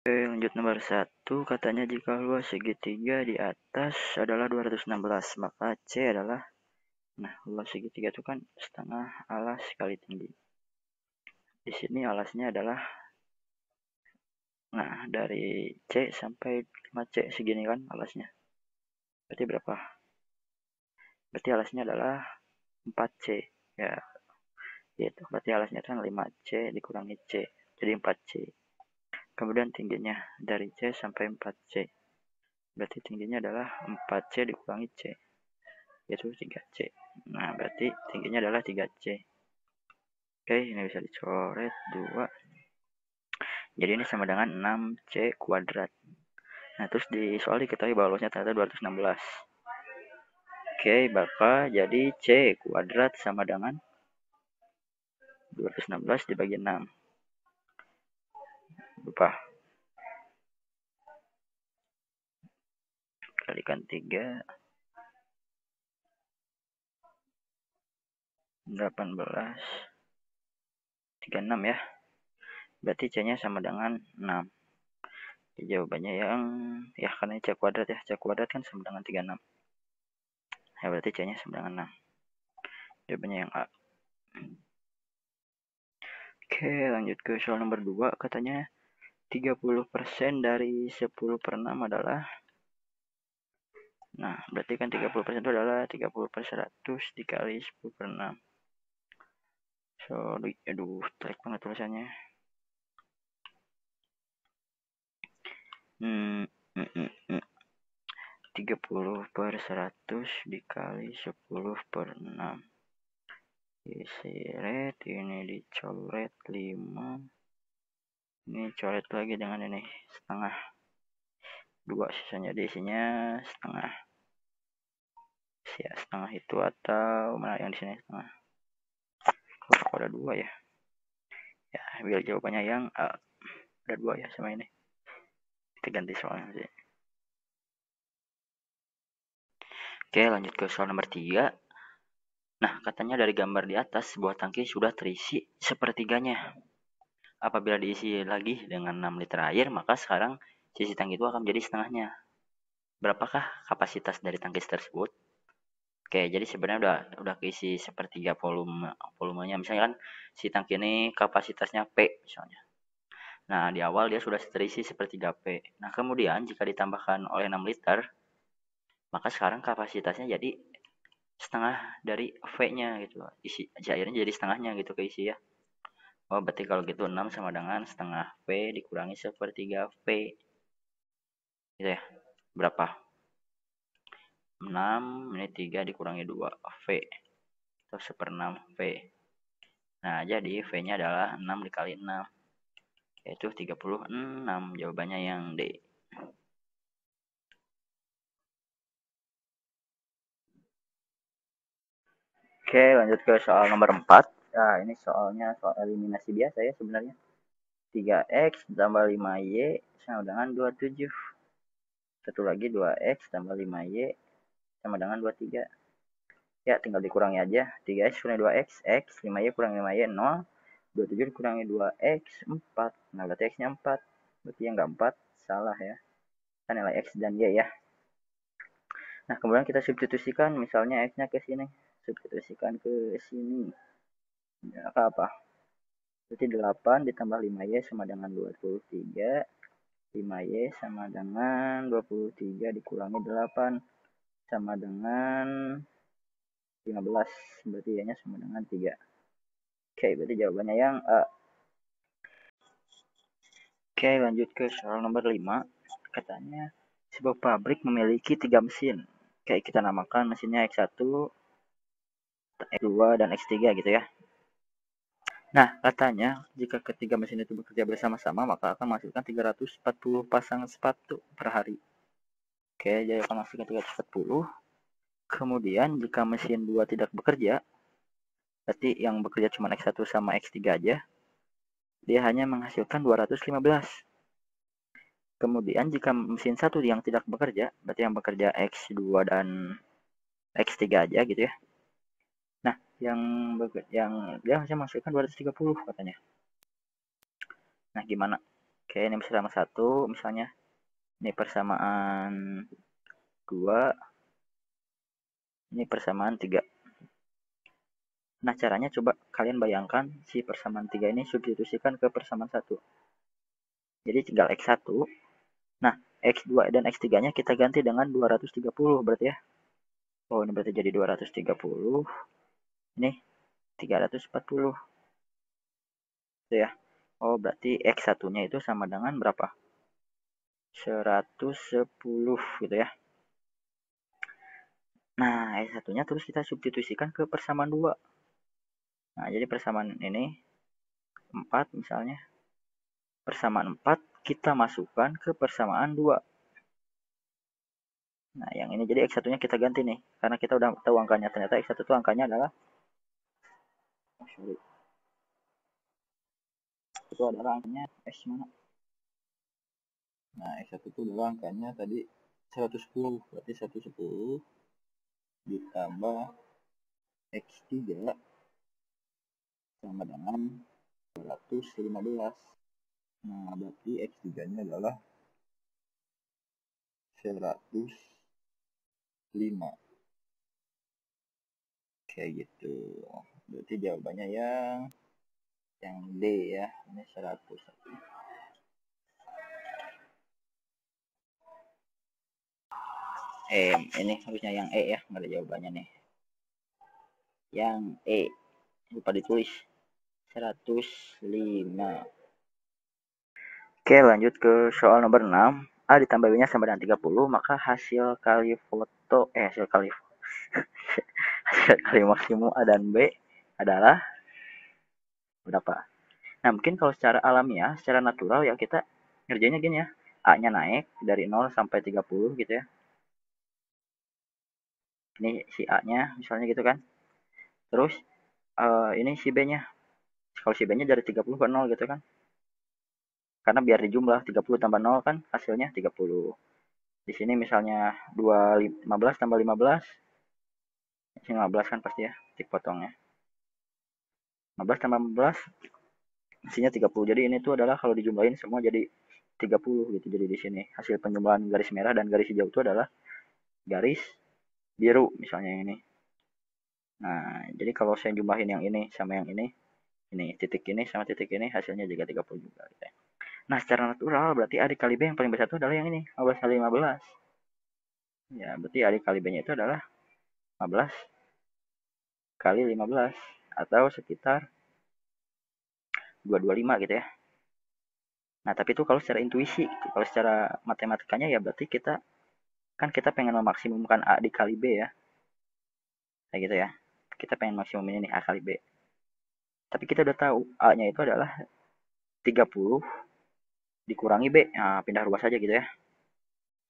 Oke, lanjut nomor 1. Katanya jika luas segitiga di atas adalah 216, maka C adalah, nah luas segitiga itu kan setengah alas kali tinggi. Di sini alasnya adalah, nah dari C sampai 5C segini kan alasnya. Berarti berapa? Berarti alasnya adalah 4C. Ya, gitu. Berarti alasnya kan 5C dikurangi C. Jadi 4C. Kemudian tingginya dari C sampai 4C. Berarti tingginya adalah 4C dikurangi C. Yaitu 3C. Nah, berarti tingginya adalah 3C. Oke, ini bisa dicoret 2. Jadi ini sama dengan 6C kuadrat. Nah, terus di soal diketahui bahwa luasnya ternyata 216. Oke, Bapak, jadi C kuadrat sama dengan 216 dibagi 6. Lupa. Kalikan 3. 18. 36 ya. Berarti C-nya sama dengan 6. Jadi jawabannya yang, ya karena C kuadrat ya. C kuadrat kan sama dengan 36. Ya berarti C-nya sama dengan 6. Jawabannya yang A. Oke, lanjut ke soal nomor 2. Katanya 30% dari 10 per 6 adalah, nah berarti kan 30% itu adalah 30 per 100 dikali 10 per 6. So, aduh, trek banget tulisannya. 30 per 100 dikali 10 per 6. Diseret, ini dicoret 5. Ini coret lagi dengan ini setengah 2, sisanya diisinya setengah. Ya, setengah itu atau mana yang di sini setengah? Kok ada 2 ya? Ya, biar jawabannya yang A. Ada 2 ya sama ini. Kita ganti soalnya sih. Oke, lanjut ke soal nomor 3. Nah, katanya dari gambar di atas, sebuah tangki sudah terisi sepertiganya. Apabila diisi lagi dengan 6 liter air, maka sekarang sisi tangki itu akan menjadi setengahnya. Berapakah kapasitas dari tangki tersebut? Oke, jadi sebenarnya udah keisi sepertiga volumenya. Misalnya kan si tangki ini kapasitasnya P misalnya. Nah, di awal dia sudah terisi sepertiga P. Nah, kemudian jika ditambahkan oleh 6 liter, maka sekarang kapasitasnya jadi setengah dari V-nya gitu. Isi airnya jadi setengahnya gitu keisi ya. Oh, berarti kalau gitu 6 sama dengan setengah V dikurangi sepertiga V. Gitu ya. Berapa? 6, ini 3 dikurangi 2 V. Itu 1/6 V. Nah, jadi V-nya adalah 6 dikali 6. Yaitu 36. Jawabannya yang D. Oke, lanjut ke soal nomor 4. Nah, ini soalnya soal eliminasi biasa ya sebenarnya. 3X tambah 5Y sama dengan 27. Satu lagi 2X tambah 5Y sama dengan 23. Ya, tinggal dikurangi aja. 3X kurangi 2X, X, 5Y kurangi 5Y, 0. 27 dikurangi 2X, 4. Nah, berarti X-nya 4. Berarti yang enggak 4, salah ya. Kan nilai X dan Y ya. Nah, kemudian kita substitusikan, misalnya X-nya ke sini. Substitusikan ke sini. Ya, apa? Berarti 8 ditambah 5Y sama dengan 23. 5Y sama dengan 23 dikurangi 8 sama dengan 15. Berarti Y-nya sama dengan 3. Oke, berarti jawabannya yang A. Oke, lanjut ke soal nomor 5. Katanya sebuah pabrik memiliki 3 mesin. Kayak kita namakan mesinnya X1, X2, dan X3 gitu ya. Nah, katanya jika ketiga mesin itu bekerja bersama-sama, maka akan menghasilkan 340 pasang sepatu per hari. Oke, jadi akan menghasilkan 340. Kemudian jika mesin 2 tidak bekerja, berarti yang bekerja cuma X1 sama X3 aja, dia hanya menghasilkan 215. Kemudian jika mesin 1 yang tidak bekerja, berarti yang bekerja X2 dan X3 aja gitu ya. Nah, yang dia hanya menghasilkan 230 katanya. Nah, gimana? Oke, ini persamaan 1 misalnya. Ini persamaan 2. Ini persamaan 3. Nah, caranya coba kalian bayangkan si persamaan 3 ini substitusikan ke persamaan 1. Jadi tinggal X1. Nah, X2 dan X3-nya kita ganti dengan 230 berarti ya. Oh, ini berarti jadi 230. Ini 340. Itu ya. Oh, berarti X1-nya itu sama dengan berapa? 110 gitu ya. Nah, X1-nya terus kita substitusikan ke persamaan 2. Nah, jadi persamaan ini 4 misalnya. Persamaan 4 kita masukkan ke persamaan 2. Nah, yang ini jadi X1-nya kita ganti nih. Karena kita udah tahu angkanya. Ternyata X1 itu angkanya adalah itu adalah angkanya X mana? Nah, X1 itu adalah angkanya tadi 110. Berarti 110 ditambah X3 sama dengan 215. Nah, berarti X3-nya adalah 105. Kayak gitu. Berarti jawabannya yang D ya. Ini 100. Ini harusnya yang E ya. Nggak ada jawabannya nih. Yang E. Lupa ditulis. 105. Oke, lanjut ke soal nomor 6. A ditambah B-nya sama dengan 30, maka hasil kali hasil kali maksimum A dan B adalah berapa? Nah, mungkin kalau secara alamiah, secara natural ya kita ngerjainnya gini ya. A-nya naik dari 0 sampai 30 gitu ya. Ini si A-nya misalnya gitu kan. Terus ini si B-nya. Kalau si B-nya dari 30 ke 0 gitu kan. Karena biar dijumlah 30 tambah 0 kan hasilnya 30. Di sini misalnya 15 tambah 15. Ini 15 kan pasti ya, tik potongnya. 15 tambah 15 isinya 30. Jadi ini tuh adalah kalau dijumlahin semua jadi 30 gitu. Jadi di sini hasil penjumlahan garis merah dan garis hijau itu adalah garis biru misalnya yang ini. Nah, jadi kalau saya jumlahin yang ini sama yang ini titik ini sama titik ini hasilnya juga 30 juga gitu ya. Nah, secara natural berarti A dikali B yang paling besar itu adalah yang ini, 15 kali 15. Ya, berarti A dikali B-nya itu adalah 15 kali 15 atau sekitar 225 gitu ya. Nah, tapi itu kalau secara intuisi, kalau secara matematikanya ya berarti kita pengen memaksimumkan A dikali B ya. Kayak gitu ya. Kita pengen maksimumin ini A kali B. Tapi kita udah tahu A-nya itu adalah 30 dikurangi B. Nah, pindah ruas aja gitu ya.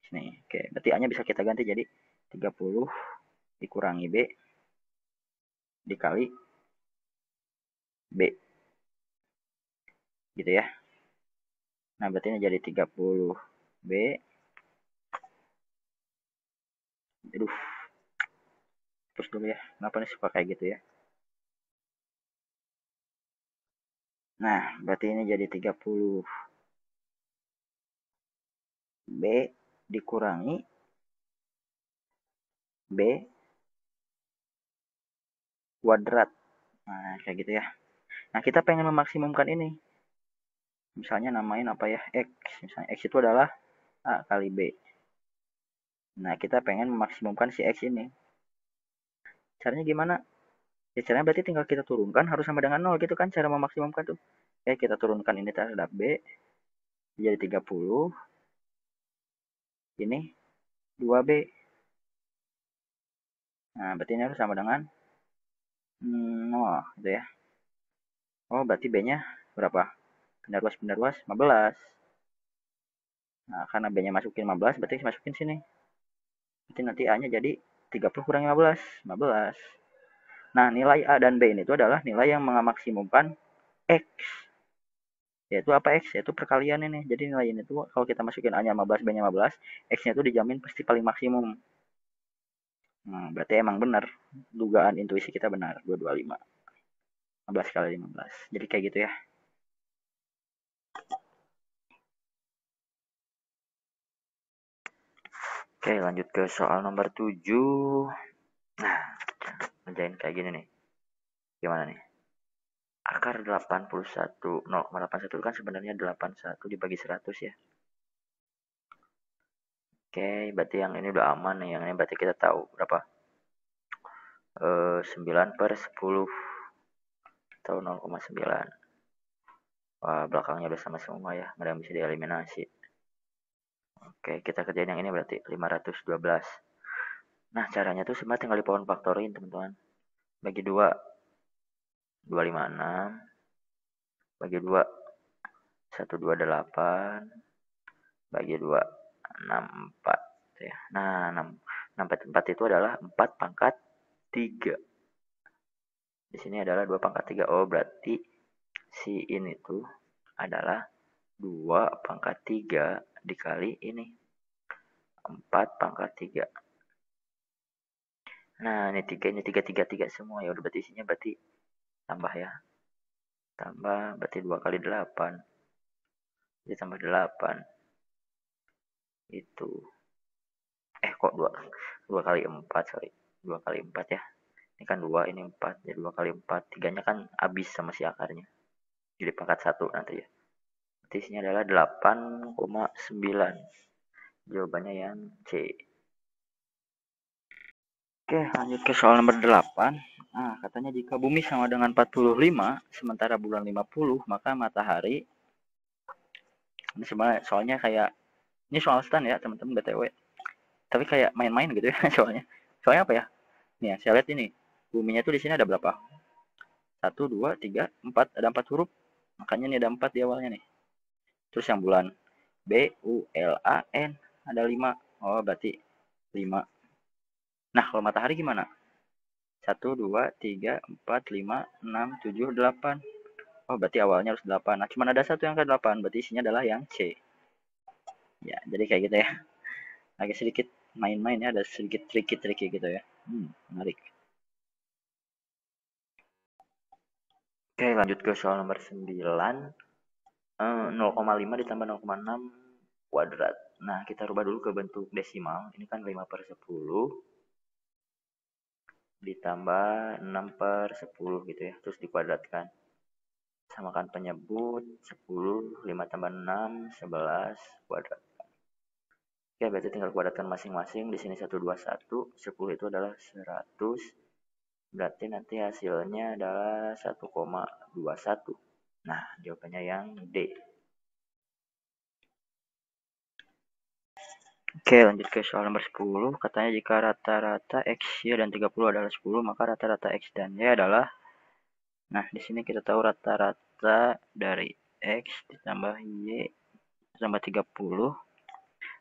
Sini. Oke, berarti A-nya bisa kita ganti jadi 30 dikurangi B dikali B. Gitu ya. Nah, berarti ini jadi 30 B. Aduh. Terus dulu ya. Kenapa nih suka kayak gitu ya? Nah, berarti ini jadi 30 B dikurangi B kuadrat. Nah, kayak gitu ya. Nah, kita pengen memaksimumkan ini. Misalnya namain apa ya? X. Misalnya X itu adalah A kali B. Nah, kita pengen memaksimumkan si X ini. Caranya gimana? Ya, caranya berarti tinggal kita turunkan harus sama dengan 0 gitu kan cara memaksimumkan tuh. Kita turunkan ini terhadap B. Jadi 30. Ini 2B. Nah, berarti ini harus sama dengan 0 gitu ya. Oh, berarti B-nya berapa? Pindah ruas 15. Nah, karena B-nya masukin 15, berarti masukin sini. Berarti nanti A-nya jadi 30 kurang 15. 15. Nah, nilai A dan B ini itu adalah nilai yang memaksimumkan X. Yaitu apa X? Yaitu perkalian ini. Jadi nilai ini tuh kalau kita masukin A-nya 15, B-nya 15, X-nya itu dijamin pasti paling maksimum. Nah, berarti emang benar. Dugaan intuisi kita benar. 225. 15 kali 15. Jadi kayak gitu ya. Oke, lanjut ke soal nomor 7. Nah, ngerjain kayak gini nih. Gimana nih? Akar 81, 0,81 kan sebenarnya 81 dibagi 100 ya. Oke, berarti yang ini udah aman nih. Yang ini berarti kita tahu berapa? 9 per 10 atau 0,9. Wah, belakangnya udah sama semua ya. Nggak ada yang bisa dieliminasi. Oke, kita kerjain yang ini berarti 512. Nah, caranya tuh sebenarnya tinggal di power factorin, teman-teman. Bagi 2, 256. Bagi 2, 128. Bagi 2, 64. Ya. Nah, 64 itu adalah 4 pangkat 3. Di sini adalah 2 pangkat 3. Oh, berarti si ini tuh adalah 2 pangkat 3 dikali ini. 4 pangkat 3. Nah, ini 3, ini 3, 3, 3 semua. Ya udah berarti isinya berarti tambah ya. Tambah berarti 2 kali 8. Jadi tambah 8. Itu. Kok 2? 2 kali 4, sorry. 2 kali 4 ya. Ini kan 2, ini 4. Jadi 2 kali 4. 3-nya kan habis sama si akarnya. Jadi pangkat 1 nanti ya. Berarti isinya adalah 8,9. Jawabannya yang C. Oke, lanjut ke soal nomor 8. Nah, katanya jika bumi sama dengan 45, sementara bulan 50, maka matahari, ini sebenarnya soalnya kayak, ini soal stand ya teman-teman BTW. Tapi kayak main-main gitu ya soalnya. Soalnya apa ya? Nih ya, saya lihat ini. Buminya tuh di sini ada berapa? 1, 2, 3, 4. Ada 4 huruf. Makanya ini ada 4 di awalnya nih. Terus yang bulan B, U, L, A, N. Ada 5. Oh, berarti 5. Nah, kalau matahari gimana? 1, 2, 3, 4, 5, 6, 7, 8. Oh, berarti awalnya harus 8. Nah, cuma ada satu yang ke 8. Berarti isinya adalah yang C. Ya, jadi kayak gitu ya. Agak sedikit main-main ya. Ada sedikit tricky-tricky gitu ya. Menarik. Oke, lanjut ke soal nomor 9. 0,5 ditambah 0,6 kuadrat. Nah, kita rubah dulu ke bentuk desimal. Ini kan 5 per 10 ditambah 6 per 10 gitu ya. Terus dikuadratkan. Samakan penyebut 10, 5 tambah 6, 11 kuadrat. Oke, berarti tinggal kuadratkan masing-masing. Di sini 121, 10 itu adalah 100. Berarti nanti hasilnya adalah 1,21. Nah, jawabannya yang D. Oke, lanjut ke soal nomor 10. Katanya jika rata-rata X, Y, dan 30 adalah 10, maka rata-rata X dan Y adalah... Nah, di sini kita tahu rata-rata dari X ditambah Y ditambah 30.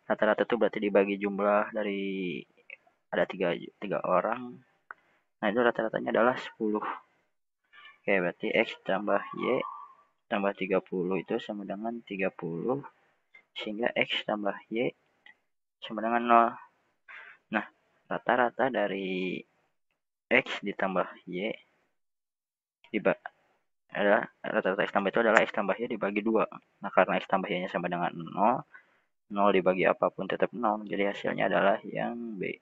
Rata-rata itu berarti dibagi jumlah dari... Ada 3 orang. Nah, itu rata-ratanya adalah 10. Oke, berarti X tambah Y tambah 30 itu sama dengan 30. Sehingga X tambah Y sama dengan 0. Nah, rata-rata dari X ditambah Y adalah rata-rata X tambah itu adalah X tambah Y dibagi 2. Nah, karena X tambah Y-nya sama dengan 0, 0 dibagi apapun tetap 0. Jadi hasilnya adalah yang B.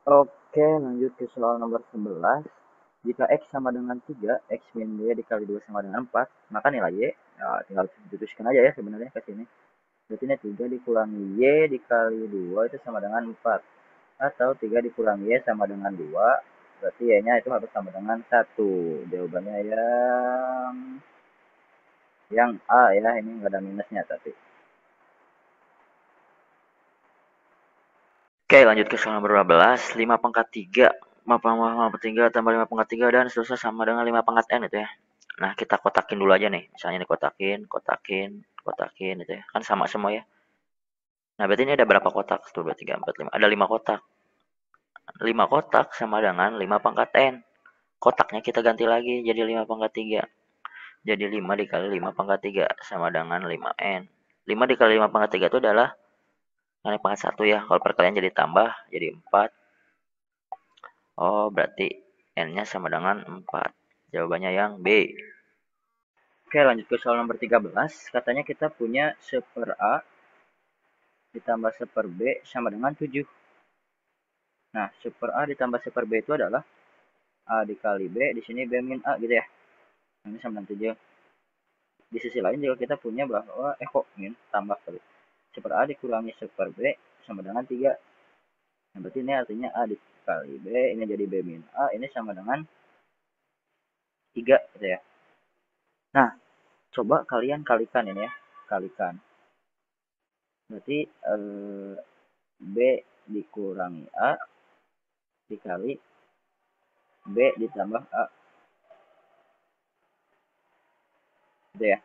Oke, lanjut ke soal nomor 11. Jika X sama dengan 3, X min Y dikali 2 sama dengan 4, maka nilai Y, ya, tinggal ditusukkan aja ya sebenarnya ke sini. Berarti ini 3 dikurangi Y dikali 2 itu sama dengan 4. Atau 3 dikurangi Y sama dengan 2, berarti Y-nya itu harus sama dengan 1. Jawabannya yang A ya, ini nggak ada minusnya tapi. Oke, lanjut ke soal nomor 12. 5 pangkat 3. 5 pangkat 3 tambah 5 pangkat 3 dan seterusnya sama dengan 5 pangkat N itu ya. Nah, kita kotakin dulu aja nih. Misalnya ini kotakin, kotakin, kotakin itu ya. Kan sama semua ya. Nah, berarti ini ada berapa kotak? 1, 2, 3, 4, 5. Ada 5 kotak. 5 kotak sama dengan 5 pangkat N. Kotaknya kita ganti lagi jadi 5 pangkat 3. Jadi 5 dikali 5 pangkat 3 sama dengan 5N. 5 dikali 5 pangkat 3 itu adalah kali pangkat 1 ya. Kalau perkalian jadi tambah, jadi 4. Oh, berarti N-nya sama dengan 4. Jawabannya yang B. Oke, lanjut ke soal nomor 13. Katanya kita punya 1/A ditambah 1 per B sama dengan 7. Nah, 1 per A ditambah 1 per B itu adalah A dikali B, di sini B min A gitu ya. Ini sama dengan 7. Di sisi lain juga kita punya bahwa kok min tambah kali 1 per A dikurangi 1 per B sama dengan 3. Nah, berarti ini artinya A dikali B, ini jadi B min A, ini sama dengan 3 gitu ya. Nah, coba kalian kalikan ini ya, kalikan. Berarti B dikurangi A dikali B ditambah A. Gitu ya.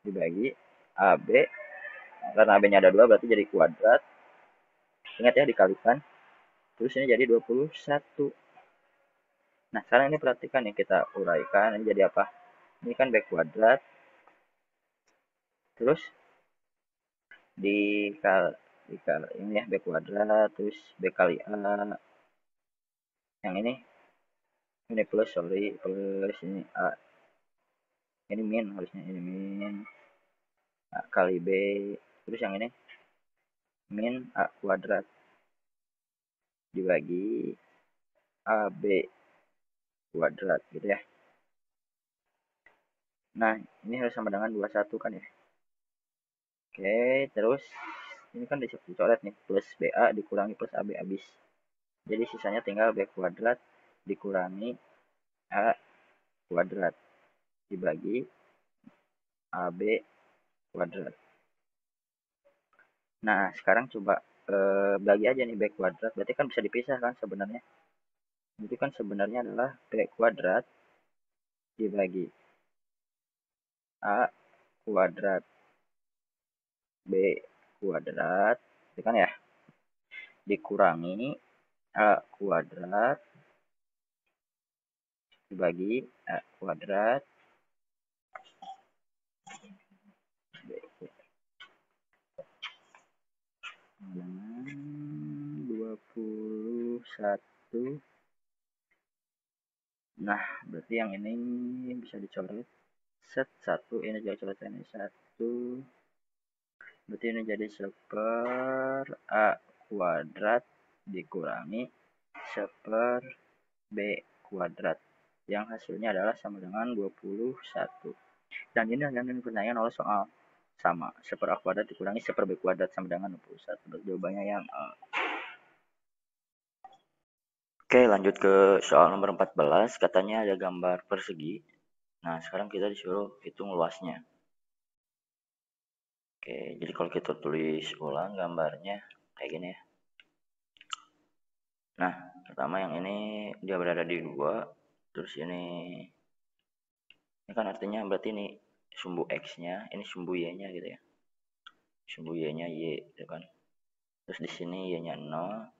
Dibagi AB, karena AB-nya ada 2 berarti jadi kuadrat. Ingat ya, dikalikan. Terus ini jadi 21. Nah, sekarang ini perhatikan nih, kita uraikan. Ini jadi apa? Ini kan B kuadrat. Terus dikali ini ya, B kuadrat. Terus B kali A. Yang ini plus, sorry. Plus ini A. Ini min, harusnya ini min. A kali B. Terus yang ini min A kuadrat. Dibagi AB kuadrat gitu ya. Nah, ini harus sama dengan 21 kan ya. Oke, terus ini kan dicoret nih, plus BA dikurangi plus AB habis. Jadi sisanya tinggal B kuadrat dikurangi A kuadrat dibagi AB kuadrat. Nah, sekarang coba bagi aja nih B kuadrat, berarti kan bisa dipisah kan sebenarnya. Itu kan sebenarnya adalah B kuadrat dibagi A kuadrat B kuadrat, itu kan ya, dikurangi A kuadrat dibagi A kuadrat B dengan 21. Nah, berarti yang ini bisa dicoret. Set 1, ini juga coret ini 1. Berarti ini jadi 1 A kuadrat dikurangi 1 B kuadrat. Yang hasilnya adalah sama dengan 21. Dan ini yang dipertanyakan oleh soal. Sama, 1 A kuadrat dikurangi 1 B kuadrat sama dengan 21. Berarti jawabannya yang A. Oke, lanjut ke soal nomor 14. Katanya ada gambar persegi. Nah, sekarang kita disuruh hitung luasnya. Oke, jadi kalau kita tulis ulang gambarnya kayak gini ya. Nah, pertama yang ini dia berada di 2. Terus ini kan artinya berarti ini sumbu X-nya, ini sumbu Y-nya gitu ya. Sumbu Y-nya Y, gitu kan. Terus di sini Y-nya 0.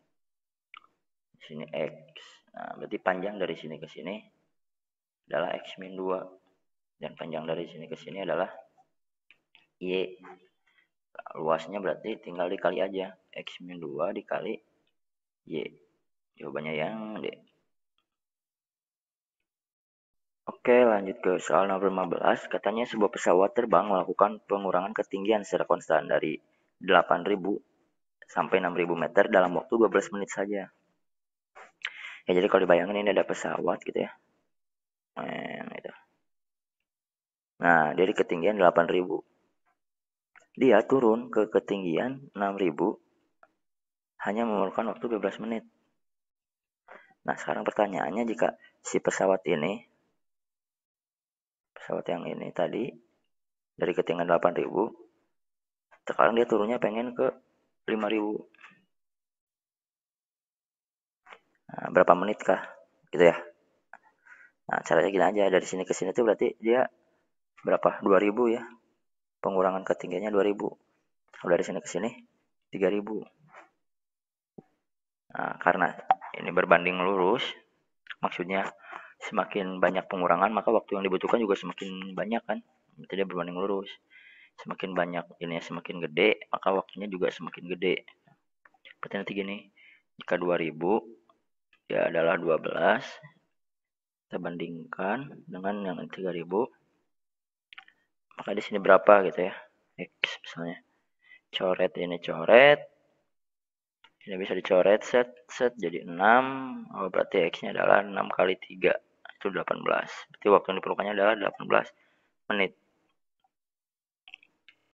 Di sini X. Nah, berarti panjang dari sini ke sini adalah X min 2. Dan panjang dari sini ke sini adalah Y. Luasnya berarti tinggal dikali aja. X min 2 dikali Y. Jawabannya yang D. Oke, lanjut ke soal nomor 15. Katanya sebuah pesawat terbang melakukan pengurangan ketinggian secara konstan dari 8.000 sampai 6.000 meter dalam waktu 12 menit saja. Ya, jadi kalau dibayangin ini ada pesawat gitu ya. Gitu. Nah, dari ketinggian 8.000. Dia turun ke ketinggian 6.000 hanya memerlukan waktu 12 menit. Nah, sekarang pertanyaannya, jika si pesawat yang ini tadi dari ketinggian 8.000, sekarang dia turunnya pengen ke 5.000. Nah, berapa menit kah? Gitu ya. Nah, caranya gini aja, dari sini ke sini tuh berarti dia berapa? 2.000 ya. Pengurangan ketinggiannya 2.000. Kalau dari sini ke sini 3.000. Nah, karena ini berbanding lurus, maksudnya semakin banyak pengurangan maka waktu yang dibutuhkan juga semakin banyak kan. Berarti dia berbanding lurus. Semakin banyak ini semakin gede, maka waktunya juga semakin gede. Berarti nanti gini, jika 2.000 ya adalah 12, kita bandingkan dengan yang 3.000, maka di sini berapa gitu ya. X misalnya. Coret ini coret. Ini bisa dicoret set set jadi 6. Oh, berarti X-nya adalah 6 kali 3. Itu 18. Berarti waktu yang diperlukannya adalah 18 menit.